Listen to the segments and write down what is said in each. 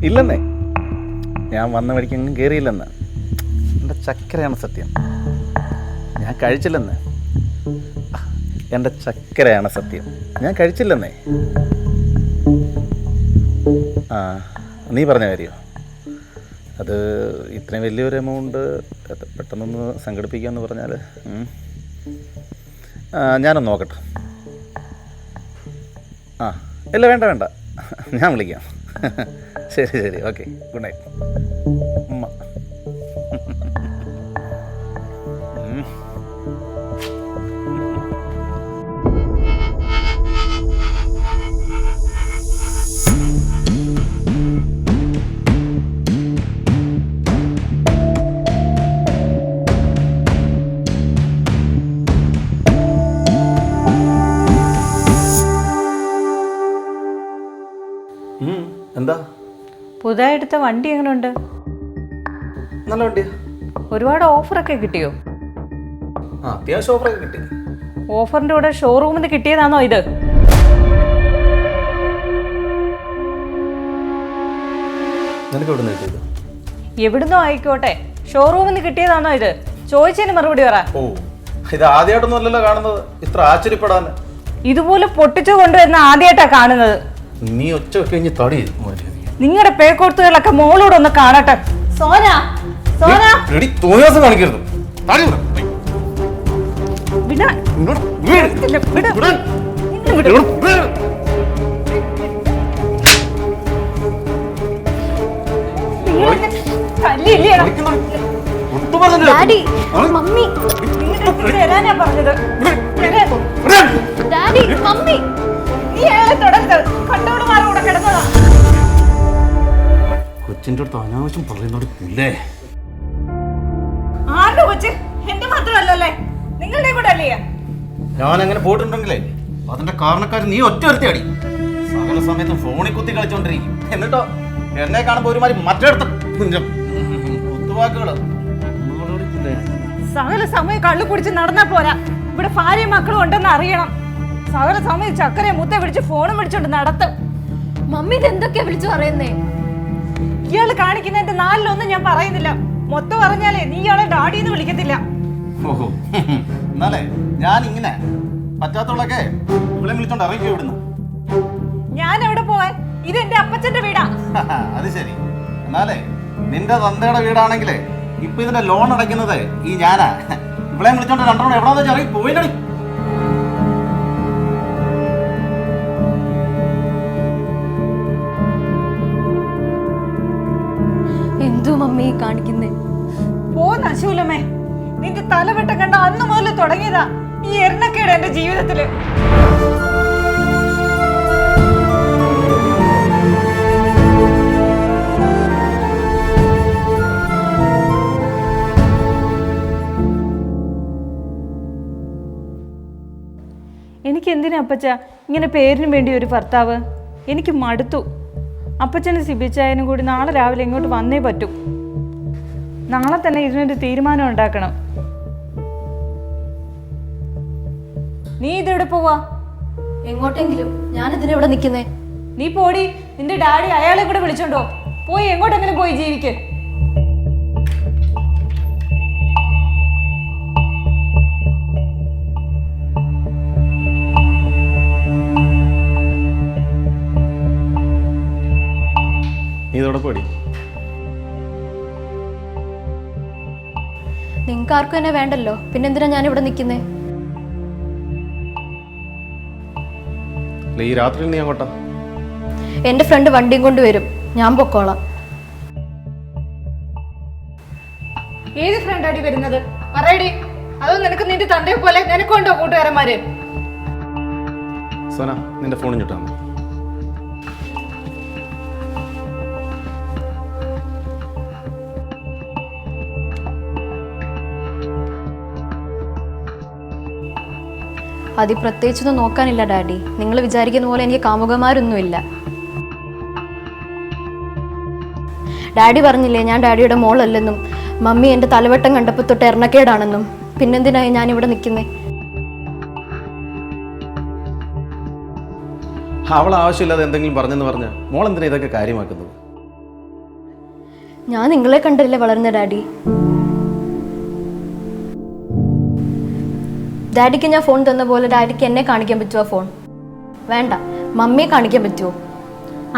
ഇല്ലെന്നേ, ഞാൻ വന്ന വഴിക്ക് എങ്ങും കയറിയില്ലെന്ന്. എൻ്റെ ചക്കരയാണ് സത്യം, ഞാൻ കഴിച്ചില്ലെന്ന്. എൻ്റെ ചക്കരയാണ് സത്യം, ഞാൻ കഴിച്ചില്ലെന്നേ. ആ, നീ പറഞ്ഞ കാര്യമോ? അത് ഇത്രയും വലിയൊരു എമൗണ്ട് പെട്ടെന്നൊന്ന് സംഘടിപ്പിക്കാമെന്ന് പറഞ്ഞാൽ ഞാനൊന്ന് നോക്കട്ടെ. ആ, ഇല്ല, വേണ്ട വേണ്ട, ഞാൻ വിളിക്കാം. ശരി ശരി, ഓക്കെ, ഗുഡ് നൈറ്റ് ഉമ്മ. എന്താ പുതുതായെടുത്ത വണ്ടി എങ്ങനെയുണ്ട്? നല്ല വണ്ടിയാ. ഒരുപാട് ഓഫറൊക്കെ കിട്ടിയോ? ആ, അത്യാവശ്യം ഓഫറൊക്കെ കിട്ടി. ഓഫറിന്റെ കൂടെ ഷോറൂമിൽ നിന്ന് കിട്ടിയതാണോ ഇത്? നിനക്ക് എവിടെ നിന്ന് കിട്ടിയത്? എവിടുന്നോ ആയിക്കോട്ടെ, ഷോറൂമിൽ നിന്ന് കിട്ടിയതാണോ ഇത്? ചോദിച്ചതിന് മറുപടി പറ. ഓ, ഇത് ആദ്യമായിട്ടൊന്നും അല്ലല്ലോ കാണുന്നത്, ഇത്ര ആശ്ചര്യപ്പെടാൻ. ഇതുപോലെ പൊട്ടിച്ചു കൊണ്ടുവരുന്ന ആദ്യമായിട്ടാ കാണുന്നത്. നീ ഒച്ച കഴിഞ്ഞ് തടി. നിങ്ങളുടെ പേക്കോർത്തുകളൊക്കെ മോളോടൊന്ന് കാണട്ടെ. സോന, സോന, കാണിക്കരുത്. കൊച്ചിന്റെ അടുത്ത് അനാവശ്യം പറയുന്നോട് ഇല്ലേ? ആരുടെ കൊച്ച്? എന്റെ മാത്രമല്ലല്ലേ, നിങ്ങളുടെ കൂടെ അല്ലേ? ഞാൻ അങ്ങനെ പോയിട്ടുണ്ടെങ്കിലേ അതിന്റെ കാരണക്കാരൻ നീ ഒറ്റ ഒരുത്തിയാടി. സകല സമയത്തും ഫോണിൽ കുത്തി കളിച്ചോണ്ടിരിക്കും. എന്നിട്ടോ എന്നെ കാണുമ്പോ ഒരുമാതിരി മറ്റെടുത്ത കുത്തുവാക്കുകള്. സകല സമയം കള്ളു കുടിച്ച് നടന്നാ പോരാ, ഇവിടെ ഭാര്യയും മക്കളും ഉണ്ടെന്ന് അറിയണം. സകല സമയം ചക്കരെ മുത്ത പിടിച്ച് ഫോണും പിടിച്ചോണ്ട് നടത്തും. മമ്മി ഇതെന്തൊക്കെയാ വിളിച്ചു പറയുന്നേ? ഇയാള് കാണിക്കുന്നതിന്റെ നാലിലൊന്നും ഞാൻ പറയുന്നില്ല. മൊത്തം പറഞ്ഞാലേ നീ ഇയാളെ ഡാഡിന്ന് വിളിക്കത്തില്ല. ഓഹോ, എന്നാലേ ഞാൻ ഇങ്ങനെ പറ്റാത്തോളൊക്കെ ഇവിടെ വിളിച്ചോണ്ട് ഇറങ്ങി വിടുന്നു. ഞാൻ എവിടെ പോവാൻ? ഇത് എന്റെ അപ്പച്ചന്റെ വീടാ. അത് ശരി. എന്നാലേ നിന്റെ തന്തയുടെ വീടാണെങ്കിലേ ഇപ്പൊ ഇതിന്റെ ലോൺ അടയ്ക്കുന്നത് ഈ ഞാനാ. ഇവിടെ വിളിച്ചോണ്ട് രണ്ടെണ്ണം എവിടാന്ന് വെച്ചാൽ ഇറങ്ങി പോയില്ലടി. എന്തോ മമ്മി കാണിക്കുന്നേ? പോ നശൂലമേ, നിന്റെ തലവെട്ടം കണ്ട അന്ന് മുതൽ തുടങ്ങിയതാ ഈ എണ്ണക്കേട് എന്റെ ജീവിതത്തില്. എനിക്ക് എന്തിനാ അപ്പച്ച ഇങ്ങനെ പേരിന് വേണ്ടി ഒരു ഭർത്താവ്? എനിക്ക് മടുത്തു. അപ്പച്ചനും സിബിച്ചായനും കൂടി നാളെ രാവിലെ ഇങ്ങോട്ട് വന്നേ പറ്റൂ. നാളെ തന്നെ ഇതിനൊരു തീരുമാനം ഉണ്ടാക്കണം. നീ ഇതെവിടെ പോവാ? എങ്ങോട്ടെങ്കിലും. ഞാനിതിനെവിടെ നിൽക്കുന്നേ? നീ പോടി, നിന്റെ ഡാഡി അയാളെ കൂടെ വിളിച്ചോണ്ടോ. പോയി എങ്ങോട്ടെങ്കിലും പോയി ജീവിക്ക്. ഇതോടെ പോടി. നിങ്ങൾക്ക് ആർക്കും എന്നെ വേണ്ടല്ലോ, പിന്നെന്തിനാ ഞാനിവിടെ നിൽക്കുന്നേ? ഈ രാത്രി നീ അങ്ങോട്ടാ? എന്റെ ഫ്രണ്ട് വണ്ടിയും കൊണ്ട് വരും, ഞാൻ പൊക്കോളാം. ഏത് ഫ്രണ്ടാടി വരുന്നത്? പറയടി. അതോ നിനക്ക് നിന്റെ തന്തയെ പോലെ നിനക്കുണ്ടോ കൂട്ടുകാരന്മാര്? സോന, നിന്റെ ഫോണിൽ ചുട്ടാ. അതിൽ പ്രത്യേകിച്ചൊന്നും നോക്കാനില്ല ഡാഡി. നിങ്ങൾ വിചാരിക്കുന്ന പോലെ എനിക്ക് കാമുകന്മാരൊന്നുമില്ല. ഡാഡി പറഞ്ഞില്ലേ ഞാൻ ഡാഡിയുടെ മോളല്ലെന്നും, മമ്മി എൻ്റെ തലവട്ടം കണ്ടപ്പോൾ തൊട്ട് എണ്ണക്കേടാണെന്നും. പിന്നെന്തിനായി ഞാനിവിടെ നിൽക്കുന്നേ? അവൾ ആവശ്യമില്ലാതെ എന്തെങ്കിലും പറഞ്ഞെന്ന് പറഞ്ഞ മോൾ എന്തിനാ ഇതൊക്കെ കാര്യമാക്കുന്നത്? ഞാൻ നിങ്ങളെ കണ്ടല്ലേ വളർന്ന ഡാഡി. ഡാഡിക്ക് ഞാൻ ഫോൺ തന്ന പോലെ ഡാഡിക്ക് എന്നെ കാണിക്കാൻ പറ്റുമോ ഫോൺ? വേണ്ട, മമ്മിയെ കാണിക്കാൻ പറ്റുമോ?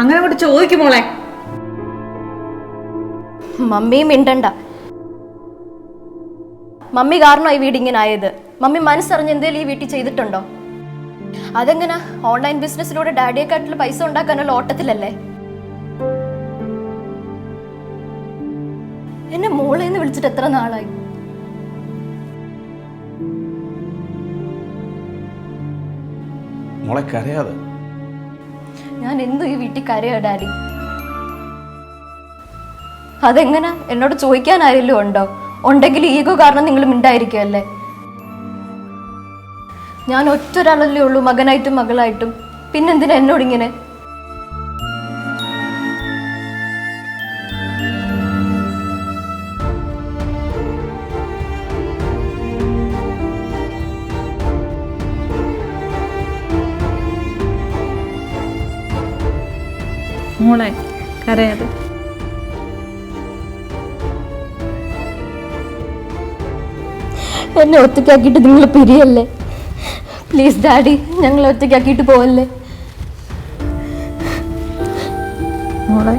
അങ്ങനെ കൂടെ ചോദിക്കും മോളെ. മമ്മിയും മിണ്ടണ്ട. മമ്മി കാരണം ഈ വീട് ഇങ്ങനെ ആയത്. മമ്മി മനസ്സറിഞ്ഞ് എന്തേലും ഈ വീട്ടിൽ ചെയ്തിട്ടുണ്ടോ? അതെങ്ങനെ? ഓൺലൈൻ ബിസിനസ്സിലൂടെ ഡാഡിയെക്കാട്ടിൽ പൈസ ഉണ്ടാക്കാനുള്ള ഓട്ടത്തിലല്ലേ? എന്നെ മോളേന്ന് വിളിച്ചിട്ട് എത്ര നാളായി? മോളെ കരയാതെ. ഞാൻ എന്തു ഈ വീട്ടിൽ കരയോ ഡാഡി? അതെങ്ങനെ? എന്നോട് ചോദിക്കാൻ ആരെങ്കിലും ഉണ്ടോ? ഉണ്ടെങ്കിൽ ഈഗോ കാരണം നിങ്ങൾ മിണ്ടായിരിക്കുമല്ലേ? ഞാൻ ഒറ്റൊരാളല്ലേ ഉള്ളൂ, മകനായിട്ടും മകളായിട്ടും. പിന്നെന്തിനാ എന്നോടിങ്ങനെ? മോളെ കരയാതെ. എന്നെ ഒറ്റയ്ക്കാക്കിയിട്ട് നിങ്ങൾ പിരിയല്ലേ? പ്ലീസ് ഡാഡി, ഞങ്ങളെ ഒറ്റയ്ക്കാക്കിയിട്ട് പോവല്ലേ? മോളെ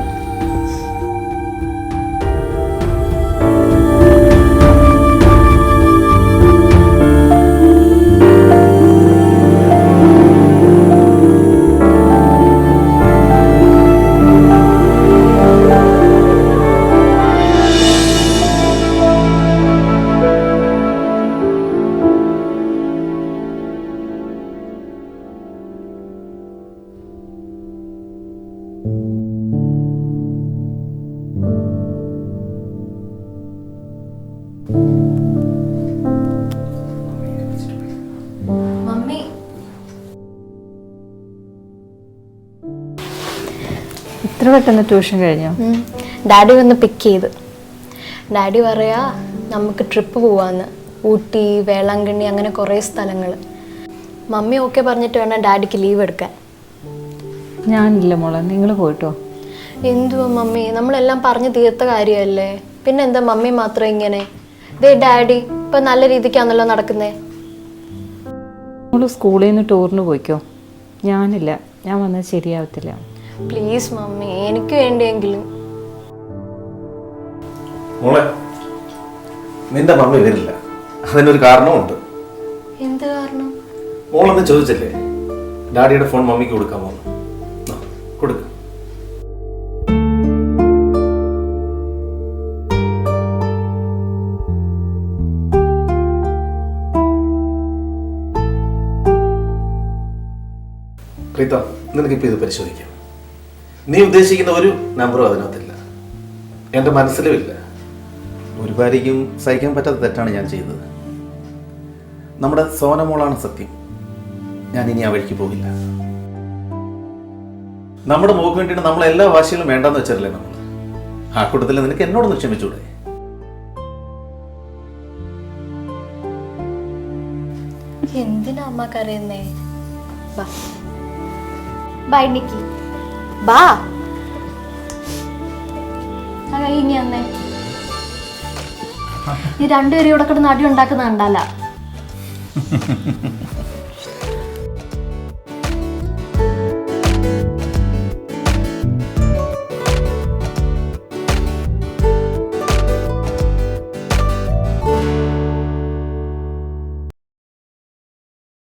മമ്മി, ഇത്ര പെട്ടെന്ന് ട്യൂഷൻ കഴിഞ്ഞോ? ഡാഡി വന്ന് പിക്ക് ചെയ്ത്. ഡാഡി പറയാ നമുക്ക് ട്രിപ്പ് പോവാന്ന്. ഊട്ടി, വേളാങ്കണ്ണി, അങ്ങനെ കുറേ സ്ഥലങ്ങൾ. മമ്മി ഓക്കെ പറഞ്ഞിട്ട് വേണം ഡാഡിക്ക് ലീവ് എടുക്കാൻ. ഞാനില്ല മോളെ, നിങ്ങൾ പോയിട്ടോ. എന്തുവാ മമ്മി, നമ്മളെല്ലാം പറഞ്ഞു തീർത്ത കാര്യമല്ലേ? പിന്നെ എന്താ മമ്മി മാത്രം ഇങ്ങനെ? ദേ ഡാഡി ഇപ്പം നല്ല രീതിക്കാണല്ലോ നടക്കുന്നേ. മോള് സ്കൂളിൽ നിന്ന് ടൂറിന് പോയിക്കോ. ഞാനില്ല, ഞാൻ വന്നത് ശരിയാവത്തില്ല. പ്ലീസ് മമ്മി, എനിക്ക് വേണ്ടിയെങ്കിലും. മോളെ, നിന്റെ മമ്മി വരില്ല. അതിനൊരു കാരണമുണ്ട്. എന്ത് കാരണം? മോളൊന്ന് ചോദിച്ചല്ലേ ഡാഡിയുടെ ഫോൺ മമ്മിക്ക് കൊടുക്കാമോ? കൊടുക്ക. പ്രീത, നിനക്കിപ്പോൾ ഇത് പരിശോധിക്കാം. നീ ഉദ്ദേശിക്കുന്ന ഒരു നമ്പറും അതിനകത്തില്ല, എൻ്റെ മനസ്സിലും ഇല്ല. ഒരു ഭാര്യയ്ക്കും സഹിക്കാൻ പറ്റാത്ത തെറ്റാണ് ഞാൻ ചെയ്തത്. നമ്മുടെ സോനമോളാണ് സത്യം. ഞാൻ ഇനി ആ വഴിക്ക് പോകില്ല. നമ്മുടെ മോക്ക് വേണ്ടിയിട്ട് നമ്മൾ എല്ലാ വാശികളും വേണ്ടെന്ന് വെച്ചല്ലേ നമ്മൾ. ആ കൂട്ടത്തിൽ നിനക്ക് എന്നോടൊന്ന് ക്ഷമിച്ചൂടെ? എന്തിനാ അമ്മ കരയുന്നേ? ബൈ നിക്കി, ബാ. ഇനി അന്നേ ഈ രണ്ടുപേരും ഇവിടെ കിടന്ന് അടി ഉണ്ടാക്കുന്ന കണ്ടല്ല.